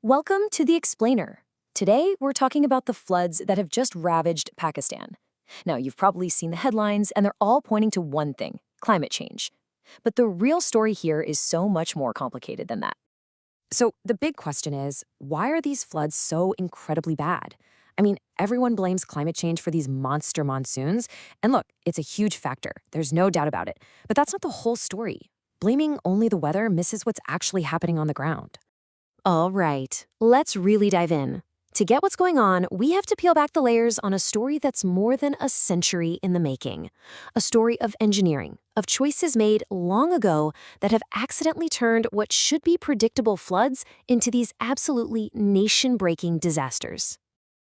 Welcome to The Explainer. Today, we're talking about the floods that have just ravaged Pakistan. Now, you've probably seen the headlines, and they're all pointing to one thing: climate change. But the real story here is so much more complicated than that. So the big question is, why are these floods so incredibly bad? I mean, everyone blames climate change for these monster monsoons. And look, it's a huge factor. There's no doubt about it. But that's not the whole story. Blaming only the weather misses what's actually happening on the ground. All right, let's really dive in. To get what's going on, we have to peel back the layers on a story that's more than a century in the making. A story of engineering, of choices made long ago that have accidentally turned what should be predictable floods into these absolutely nation-breaking disasters.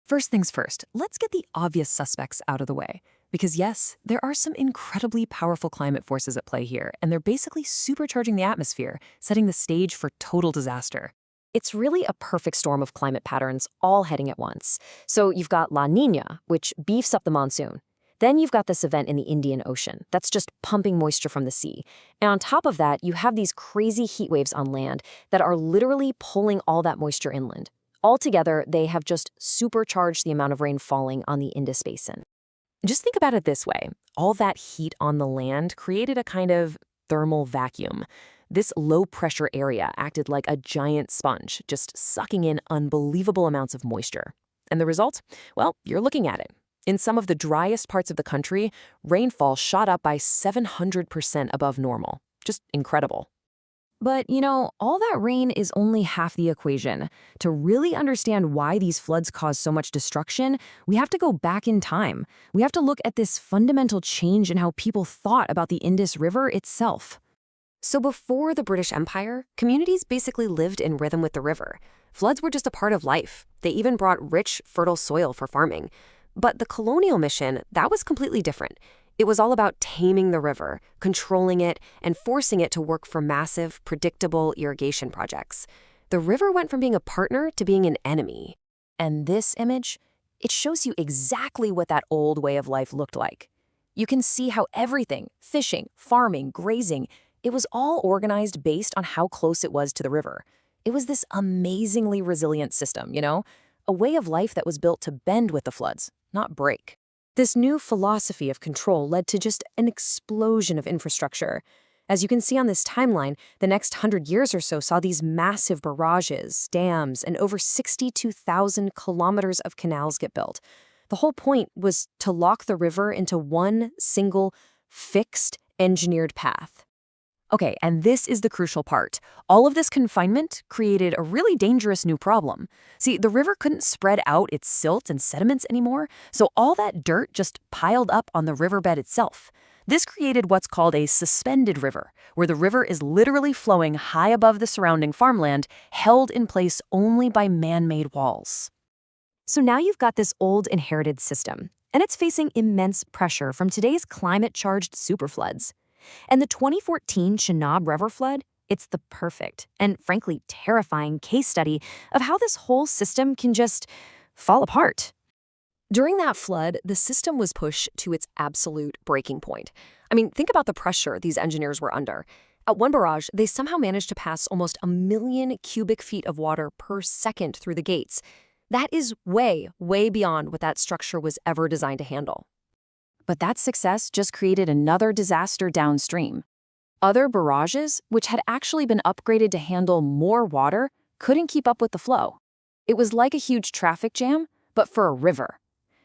First things first, let's get the obvious suspects out of the way. Because yes, there are some incredibly powerful climate forces at play here, and they're basically supercharging the atmosphere, setting the stage for total disaster. It's really a perfect storm of climate patterns all heading at once. So you've got La Niña, which beefs up the monsoon. Then you've got this event in the Indian Ocean that's just pumping moisture from the sea. And on top of that, you have these crazy heat waves on land that are literally pulling all that moisture inland. Altogether, they have just supercharged the amount of rain falling on the Indus Basin. Just think about it this way. All that heat on the land created a kind of thermal vacuum. This low-pressure area acted like a giant sponge, just sucking in unbelievable amounts of moisture. And the result? Well, you're looking at it. In some of the driest parts of the country, rainfall shot up by 700% above normal. Just incredible. But, all that rain is only half the equation. To really understand why these floods cause so much destruction, we have to go back in time. We have to look at this fundamental change in how people thought about the Indus River itself. So before the British Empire, communities basically lived in rhythm with the river. Floods were just a part of life. They even brought rich, fertile soil for farming. But the colonial mission, that was completely different. It was all about taming the river, controlling it, and forcing it to work for massive, predictable irrigation projects. The river went from being a partner to being an enemy. And this image, it shows you exactly what that old way of life looked like. You can see how everything, fishing, farming, grazing, it was all organized based on how close it was to the river. It was this amazingly resilient system, a way of life that was built to bend with the floods, not break. This new philosophy of control led to just an explosion of infrastructure. As you can see on this timeline, the next 100 years or so saw these massive barrages, dams, and over 62,000 kilometers of canals get built. The whole point was to lock the river into one single, fixed, engineered path. Okay, and this is the crucial part. All of this confinement created a really dangerous new problem. See, the river couldn't spread out its silt and sediments anymore, so all that dirt just piled up on the riverbed itself. This created what's called a suspended river, where the river is literally flowing high above the surrounding farmland, held in place only by man-made walls. So now you've got this old inherited system, and it's facing immense pressure from today's climate-charged superfloods. And the 2014 Chenab River flood, it's the perfect and frankly terrifying case study of how this whole system can just fall apart. During that flood, the system was pushed to its absolute breaking point. I mean, think about the pressure these engineers were under. At one barrage, they somehow managed to pass almost 1 million cubic feet of water per second through the gates. That is way, way beyond what that structure was ever designed to handle. But that success just created another disaster downstream. Other barrages, which had actually been upgraded to handle more water, couldn't keep up with the flow. It was like a huge traffic jam, but for a river.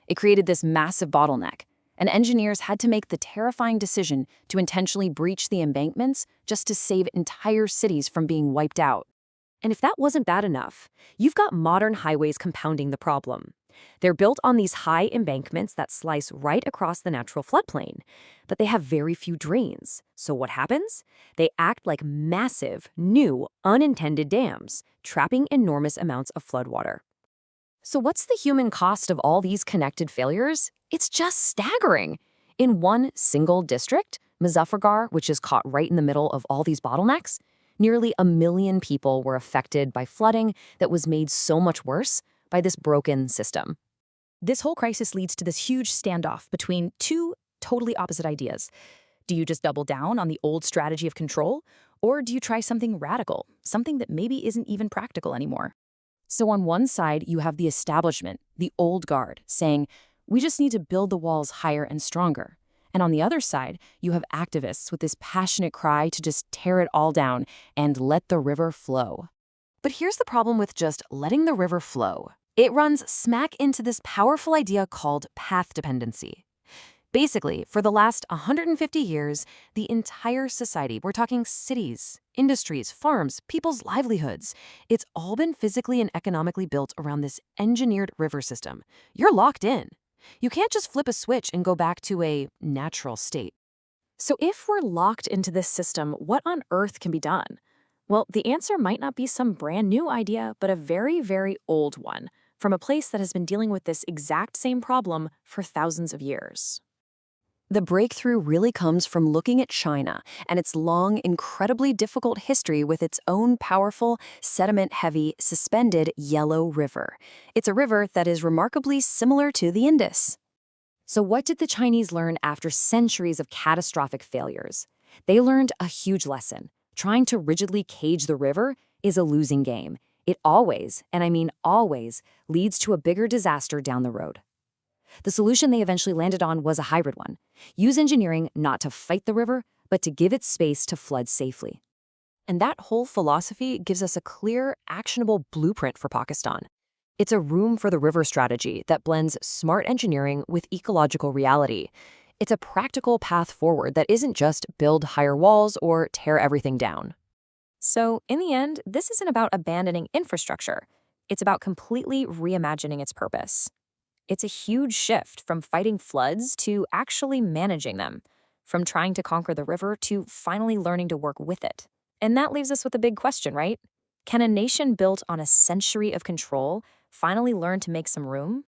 It created this massive bottleneck, and engineers had to make the terrifying decision to intentionally breach the embankments just to save entire cities from being wiped out. And if that wasn't bad enough, you've got modern highways compounding the problem. They're built on these high embankments that slice right across the natural floodplain, but they have very few drains. So what happens? They act like massive, new, unintended dams, trapping enormous amounts of floodwater. So what's the human cost of all these connected failures? It's just staggering. In one single district, Muzaffargarh, which is caught right in the middle of all these bottlenecks, nearly 1 million people were affected by flooding that was made so much worse by this broken system. This whole crisis leads to this huge standoff between two totally opposite ideas. Do you just double down on the old strategy of control, or do you try something radical, something that maybe isn't even practical anymore? So on one side, you have the establishment, the old guard, saying, we just need to build the walls higher and stronger. And on the other side, you have activists with this passionate cry to just tear it all down and let the river flow. But here's the problem with just letting the river flow. It runs smack into this powerful idea called path dependency. Basically, for the last 150 years, the entire society, we're talking cities, industries, farms, people's livelihoods, it's all been physically and economically built around this engineered river system. You're locked in. You can't just flip a switch and go back to a natural state. So if we're locked into this system, what on earth can be done? Well, the answer might not be some brand new idea, but a very, very old one, from a place that has been dealing with this exact same problem for thousands of years. The breakthrough really comes from looking at China and its long, incredibly difficult history with its own powerful, sediment-heavy, suspended yellow river. It's a river that is remarkably similar to the Indus. So what did the Chinese learn after centuries of catastrophic failures? They learned a huge lesson. Trying to rigidly cage the river is a losing game. It always, and I mean always, leads to a bigger disaster down the road. The solution they eventually landed on was a hybrid one. Use engineering not to fight the river, but to give it space to flood safely. And that whole philosophy gives us a clear, actionable blueprint for Pakistan. It's a room for the river strategy that blends smart engineering with ecological reality. It's a practical path forward that isn't just build higher walls or tear everything down. So, in the end, this isn't about abandoning infrastructure. It's about completely reimagining its purpose. It's a huge shift from fighting floods to actually managing them, from trying to conquer the river to finally learning to work with it. And that leaves us with a big question, right? Can a nation built on a century of control finally learn to make some room?